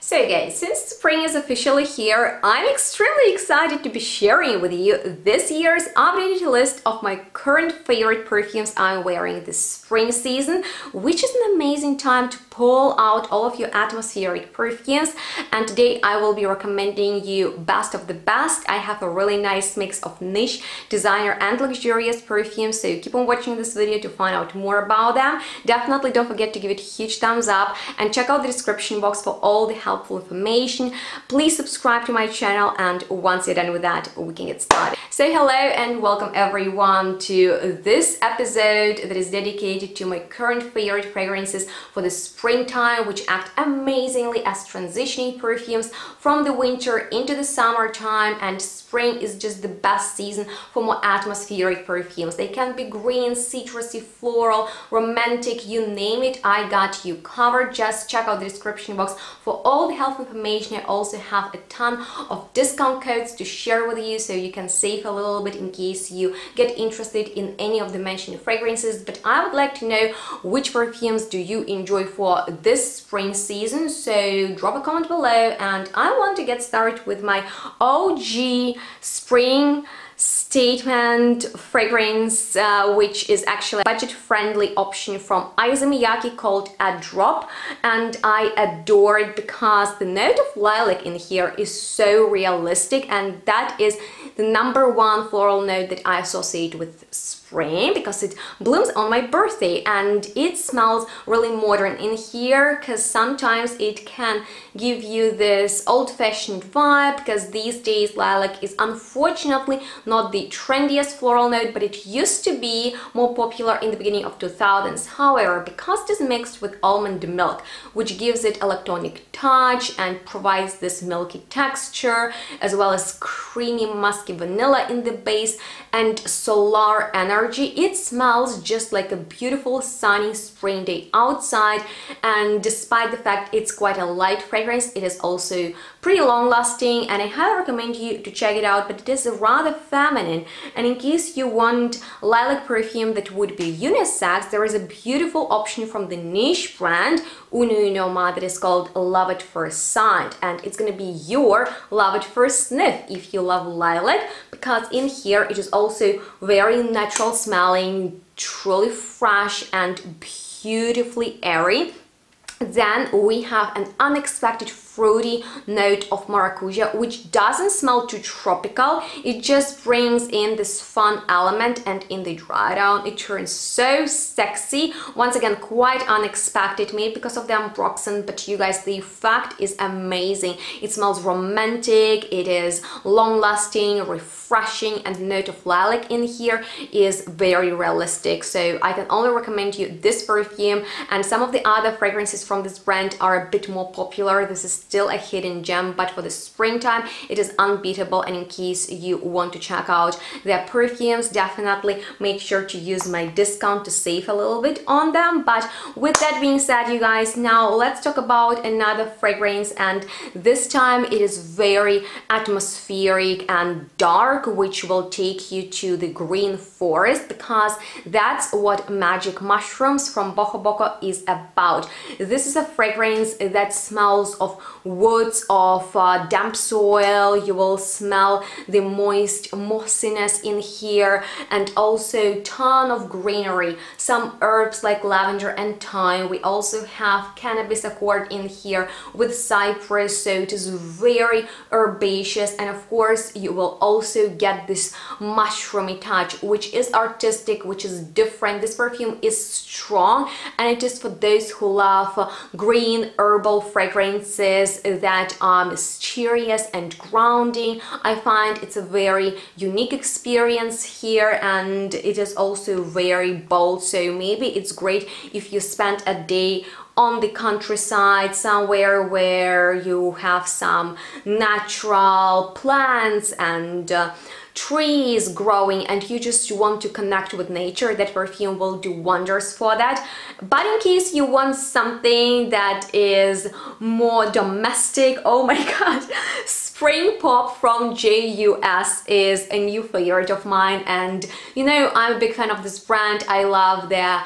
So guys, since spring is officially here, I'm extremely excited to be sharing with you this year's updated list of my current favorite perfumes I'm wearing this spring season, which is an amazing time to pull out all of your atmospheric perfumes. And today I will be recommending you best of the best. I have a really nice mix of niche, designer and luxurious perfumes, so keep on watching this video to find out more about them. Definitely don't forget to give it a huge thumbs up and check out the description box for all the helpful information. Please subscribe to my channel, and once you're done with that, we can get started. So hello and welcome everyone to this episode that is dedicated to my current favorite fragrances for the springtime, which act amazingly as transitioning perfumes from the winter into the summertime. And spring is just the best season for more atmospheric perfumes. They can be green, citrusy, floral, romantic, you name it, I got you covered. Just check out the description box for all the health information. I also have a ton of discount codes to share with you, so you can save a little bit in case you get interested in any of the mentioned fragrances. But I would like to know which perfumes do you enjoy for this spring season, so drop a comment below. And I want to get started with my OG spring statement fragrance, which is actually a budget-friendly option from Issey Miyake called A Drop, and I adore it because the note of lilac in here is so realistic, and that is the #1 floral note that I associate with spring because it blooms on my birthday, and it smells really modern in here because sometimes it can give you this old-fashioned vibe, because these days lilac is unfortunately not the trendiest floral note, but it used to be more popular in the beginning of 2000s. However, because it is mixed with almond milk, which gives it a lactonic touch and provides this milky texture, as well as creamy musky vanilla in the base and solar energy, it smells just like a beautiful sunny spring day outside. And despite the fact it's quite a light fragrance, it is also pretty long lasting, and I highly recommend you to check it out. But it is rather feminine, and in case you want lilac perfume that would be unisex, there is a beautiful option from the niche brand Une Nuit Nomade that is called Love at First Sight, and it's gonna be your love at first sniff if you love lilac, because in here it is also very natural smelling, truly fresh and beautifully airy. Then we have an unexpected fruity note of maracuja, which doesn't smell too tropical. It just brings in this fun element, and in the dry down it turns so sexy. Once again, quite unexpected, maybe because of the ambroxan, but you guys, the effect is amazing. It smells romantic, it is long-lasting, refreshing, and the note of lilac in here is very realistic. So I can only recommend you this perfume, and some of the other fragrances from this brand are a bit more popular. This is still a hidden gem, but for the springtime it is unbeatable. And in case you want to check out their perfumes, definitely make sure to use my discount to save a little bit on them. But with that being said, you guys, now let's talk about another fragrance, and this time it is very atmospheric and dark, which will take you to the green forest, because that's what Magic Mushrooms from Bohoboco is about. This is a fragrance that smells of woods, of damp soil. You will smell the moist mossiness in here, and also ton of greenery, some herbs like lavender and thyme. We also have cannabis accord in here with cypress, so it is very herbaceous. And of course you will also get this mushroomy touch, which is artistic, which is different. This perfume is strong, and it is for those who love green herbal fragrances that are mysterious and grounding. I find it's a very unique experience here, and it is also very bold, so maybe it's great if you spend a day on the countryside, somewhere where you have some natural plants and trees growing, and you just want to connect with nature. That perfume will do wonders for that. But in case you want something that is more domestic, oh my god, Spring Pop from JUS is a new favorite of mine, and you know, I'm a big fan of this brand. I love their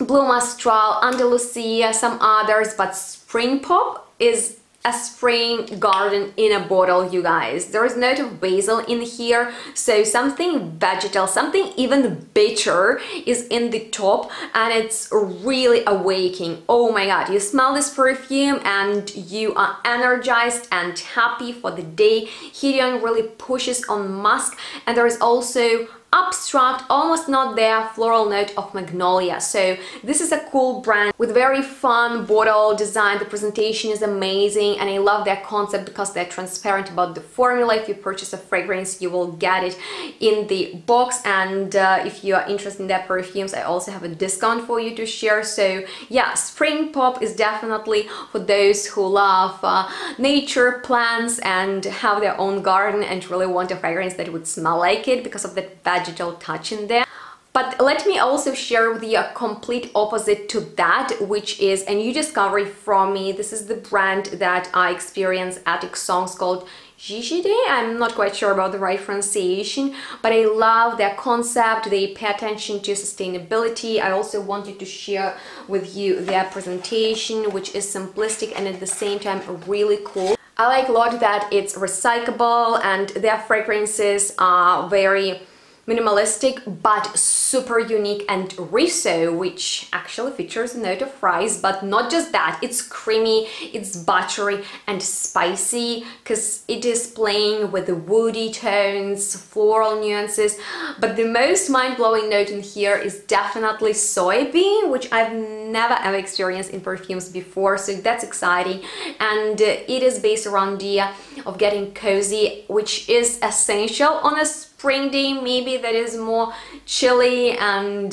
Blue Mistral, Andalusia, some others, but Spring Pop is a spring garden in a bottle, you guys. There is a note of basil in here, so something vegetal, something even bitter is in the top, and it's really awakening. Oh my god, you smell this perfume and you are energized and happy for the day. Helion really pushes on musk, and there is also abstract, almost not there, floral note of magnolia. So this is a cool brand with very fun bottle design. The presentation is amazing, and I love their concept because they're transparent about the formula. If you purchase a fragrance, you will get it in the box, and if you are interested in their perfumes, I also have a discount for you to share. So yeah, spring pop is definitely for those who love nature, plants, and have their own garden and really want a fragrance that would smell like it because of that vegetal touch in there. But let me also share with you a complete opposite to that, which is a new discovery from me. This is the brand that I experienced at Songs called Jijide. I'm not quite sure about the right pronunciation, but I love their concept. They pay attention to sustainability. I also wanted to share with you their presentation, which is simplistic and at the same time really cool. I like a lot that it's recyclable, and their fragrances are very minimalistic but super unique and riso, which actually features a note of rice. But not just that, it's creamy, it's buttery and spicy because it is playing with the woody tones, floral nuances. But the most mind-blowing note in here is definitely soybean, which I've never ever experienced in perfumes before, so that's exciting. And it is based around the idea of getting cozy, which is essential on a spring day, maybe that is more chilly and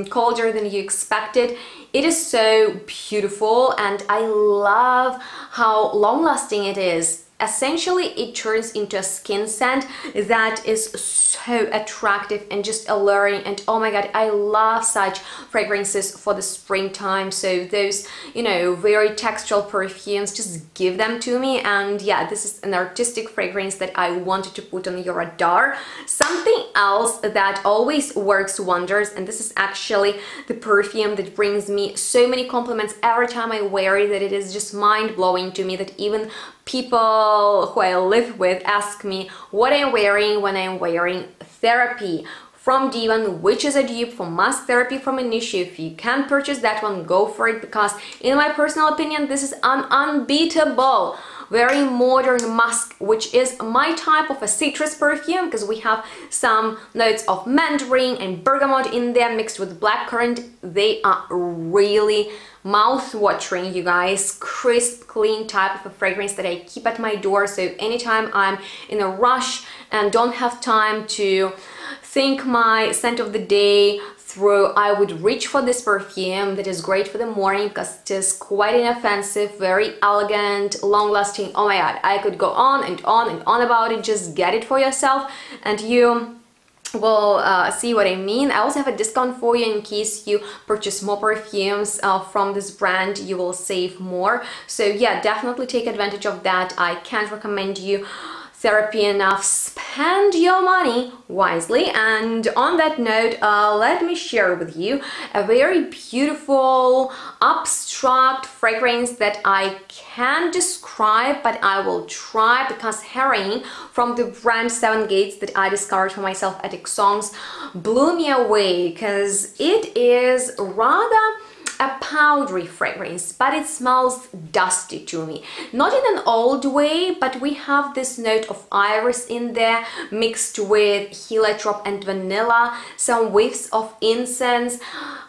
colder than you expected. It is so beautiful, and I love how long-lasting it is. Essentially, it turns into a skin scent that is so attractive and just alluring, and oh my god, I love such fragrances for the springtime. So those, you know, very textural perfumes, just give them to me. And yeah, this is an artistic fragrance that I wanted to put on your radar. Something else that always works wonders, and this is actually the perfume that brings me so many compliments every time I wear it, that it is just mind-blowing to me that even people who I live with ask me what I'm wearing when I'm wearing Therapy from Divan, which is a dupe for Musk Therapy from Initio. If you can purchase that one, go for it, because in my personal opinion, this is an unbeatable, very modern musk, which is my type of a citrus perfume, because we have some notes of mandarin and bergamot in there mixed with blackcurrant. They are really mouth-watering, you guys. Crisp, clean type of a fragrance that I keep at my door. So anytime I'm in a rush and don't have time to think my scent of the day through, I would reach for this perfume that is great for the morning because it is quite inoffensive, very elegant, long-lasting. Oh my god, I could go on and on and on about it. Just get it for yourself and you will see what I mean. I also have a discount for you in case you purchase more perfumes from this brand. You will save more. So yeah, definitely take advantage of that. I can't recommend you Therapy enough. Spend your money wisely. And on that note, let me share with you a very beautiful abstract fragrance that I can't describe, but I will try, because Herring from the brand Seven Gates that I discovered for myself at Songs blew me away, because it is rather a powdery fragrance, but it smells dusty to me. Not in an old way, but we have this note of iris in there mixed with heliotrope and vanilla, some whiffs of incense.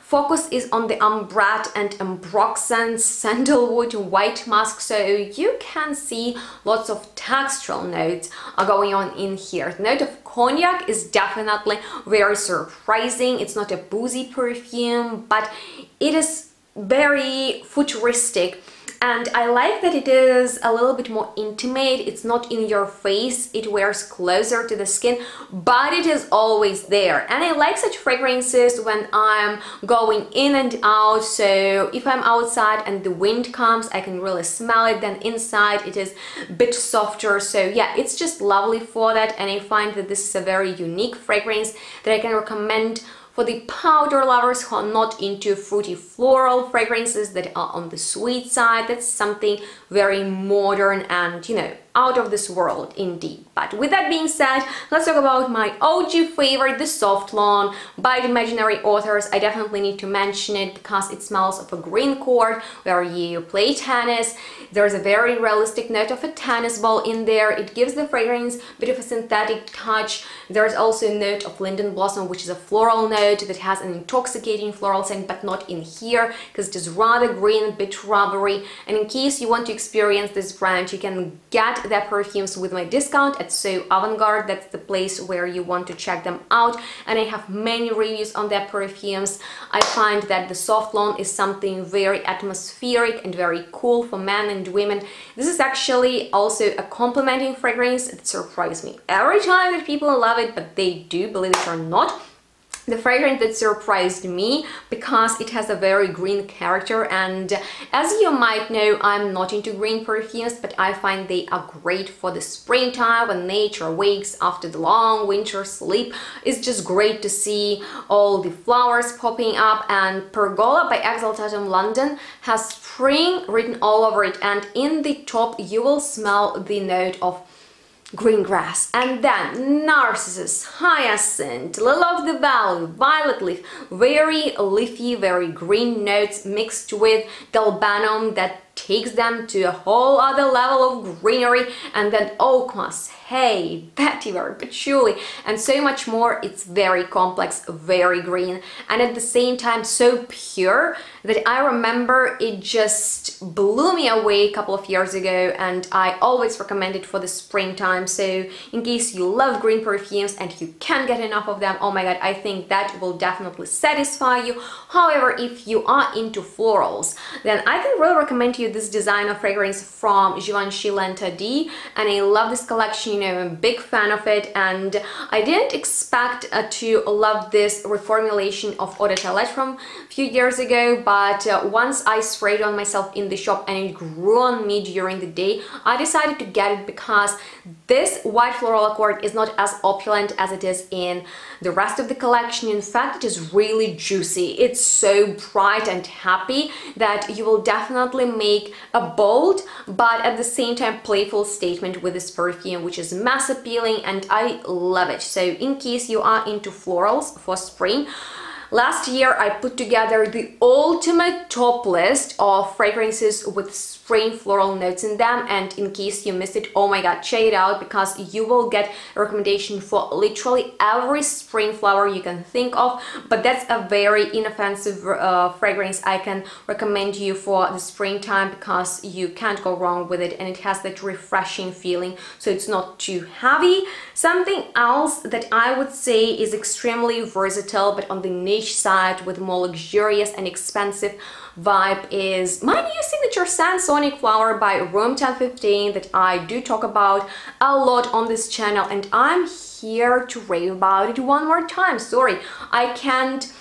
Focus is on the ambrette and ambroxan, sandalwood, white musk, so you can see lots of textural notes are going on in here. The note of cognac is definitely very surprising. It's not a boozy perfume, but it is very futuristic, and I like that it is a little bit more intimate. It's not in your face, it wears closer to the skin, but it is always there. And I like such fragrances when I'm going in and out, so if I'm outside and the wind comes, I can really smell it. Then inside it is a bit softer, so yeah, it's just lovely for that. And I find that this is a very unique fragrance that I can recommend For the powder lovers who are not into fruity floral fragrances that are on the sweet side, that's something very modern and, you know, out of this world indeed. But with that being said, let's talk about my OG favorite, the Soft Lawn by the Imaginary Authors. I definitely need to mention it because it smells of a green court where you play tennis. There's a very realistic note of a tennis ball in there. It gives the fragrance a bit of a synthetic touch. There's also a note of linden blossom, which is a floral note that has an intoxicating floral scent, but not in here because it is rather green, a bit rubbery. And in case you want to experience this brand, you can get their perfumes with my discount at So Avant-Garde. That's the place where you want to check them out, and I have many reviews on their perfumes. I find that the Soft Lawn is something very atmospheric and very cool for men and women. This is actually also a complimenting fragrance that surprised me every time that people love it, but they do, believe it or not. The fragrance that surprised me because it has a very green character, and as you might know, I'm not into green perfumes, but I find they are great for the springtime when nature wakes after the long winter sleep. It's just great to see all the flowers popping up, and Pergola by Exaltatum London has spring written all over it, and in the top you will smell the note of green grass, and then narcissus, hyacinth, lily of the valley, violet leaf, very leafy, very green notes mixed with galbanum that takes them to a whole other level of greenery, and then oak moss, hay, vetiver, patchouli, and so much more. It's very complex, very green, and at the same time so pure that I remember it just blew me away a couple of years ago, and I always recommend it for the springtime. So in case you love green perfumes and you can't get enough of them, oh my god, I think that will definitely satisfy you. However, if you are into florals, then I can really recommend you this designer fragrance from Givenchy L'Interdit, and I love this collection. You know, I'm a big fan of it, and I didn't expect to love this reformulation of Eau de Toilette from a few years ago, but once I sprayed it on myself in the shop and it grew on me during the day, I decided to get it because this white floral accord is not as opulent as it is in the rest of the collection. In fact, it is really juicy. It's so bright and happy that you will definitely make a bold but at the same time playful statement with this perfume, which is mass appealing, and I love it. So in case you are into florals for spring, last year I put together the ultimate top list of fragrances with spring floral notes in them, and in case you missed it, oh my god, check it out because you will get a recommendation for literally every spring flower you can think of. But that's a very inoffensive fragrance I can recommend you for the springtime because you can't go wrong with it, and it has that refreshing feeling, so it's not too heavy. Something else that I would say is extremely versatile but on the niche side with more luxurious and expensive vibe is my new signature scent, Sonic Flower by Room 1015, that I do talk about a lot on this channel, and I'm here to rave about it one more time. Sorry, I can't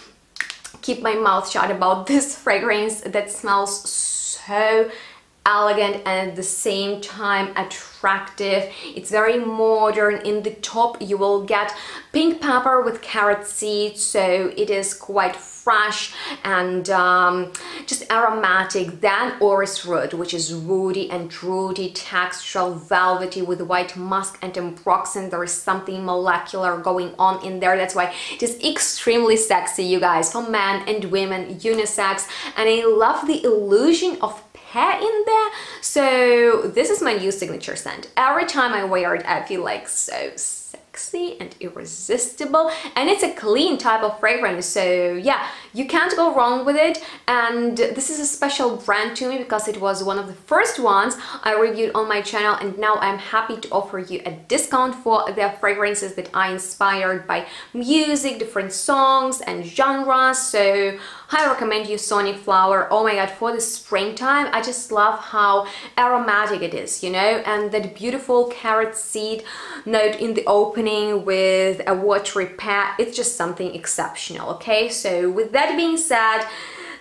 keep my mouth shut about this fragrance that smells so elegant and at the same time attractive. It's very modern. In the top you will get pink pepper with carrot seeds, so it is quite fresh and just aromatic. Then orris root, which is woody and fruity, textural, velvety with white musk and ambroxan. There is something molecular going on in there. That's why it is extremely sexy, you guys, for men and women, unisex, and I love the illusion of hair in there. So this is my new signature scent. Every time I wear it, I feel like so sexy and irresistible, and it's a clean type of fragrance, so yeah, you can't go wrong with it. And this is a special brand to me because it was one of the first ones I reviewed on my channel, and now I'm happy to offer you a discount for their fragrances that are inspired by music, different songs and genres. So I recommend you Sonic Flower. Oh my god, for the springtime, I just love how aromatic it is, you know, and that beautiful carrot seed note in the opening with a watery pad. It's just something exceptional, okay? So with that being said,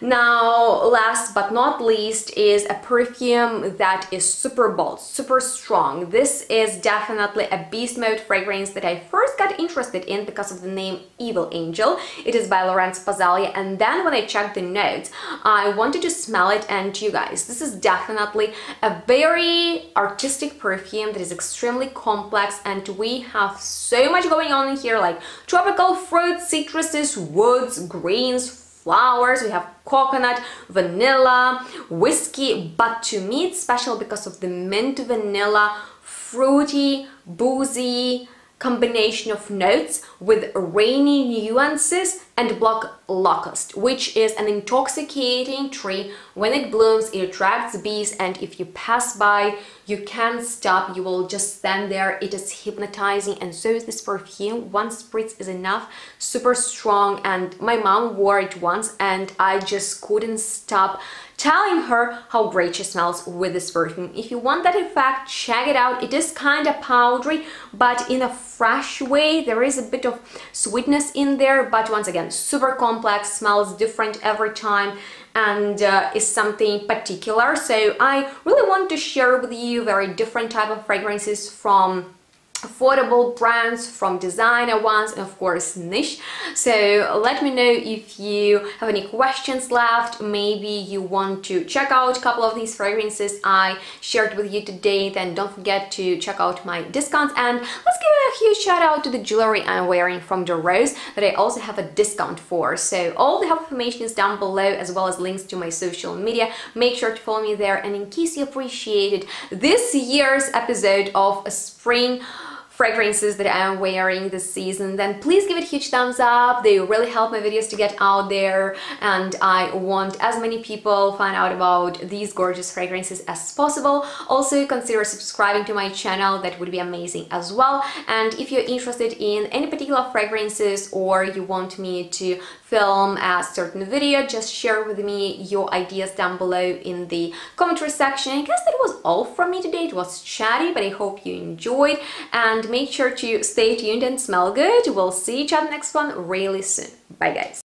Now, last but not least is a perfume that is super bold, super strong. This is definitely a beast mode fragrance that I first got interested in because of the name Evil Angel. It is by Laurence Passalia, and then when I checked the notes, I wanted to smell it, and you guys, this is definitely a very artistic perfume that is extremely complex, and we have so much going on in here, like tropical fruits, citruses, woods, greens, flowers. We have coconut, vanilla, whiskey, but to me it's special because of the mint vanilla, fruity, boozy combination of notes with rainy nuances and black locust, which is an intoxicating tree. When it blooms, it attracts bees, and if you pass by, you can't stop. You will just stand there. It is hypnotizing, and so is this perfume. One spritz is enough. Super strong, and my mom wore it once, and I just couldn't stop telling her how great she smells with this perfume. If you want that effect, check it out. It is kind of powdery, but in a fresh way. There is a bit of sweetness in there, but once again, super complex, smells different every time, and is something particular. So I really want to share with you very different type of fragrances from affordable brands, from designer ones, and of course niche. So let me know if you have any questions left. Maybe you want to check out a couple of these fragrances I shared with you today. Then don't forget to check out my discounts, and let's give a huge shout out to the jewelry I'm wearing from the Rose that I also have a discount for. So all the help information is down below, as well as links to my social media. Make sure to follow me there, and in case you appreciated this year's episode of spring fragrances that I'm wearing this season, then please give it a huge thumbs up. They really help my videos to get out there, and I want as many people find out about these gorgeous fragrances as possible. Also consider subscribing to my channel, that would be amazing as well. And if you're interested in any particular fragrances, or you want me to film a certain video, just share with me your ideas down below in the commentary section. I guess that was all from me today. It was chatty, but I hope you enjoyed, and make sure to stay tuned and smell good. We'll see each other next one really soon. Bye guys.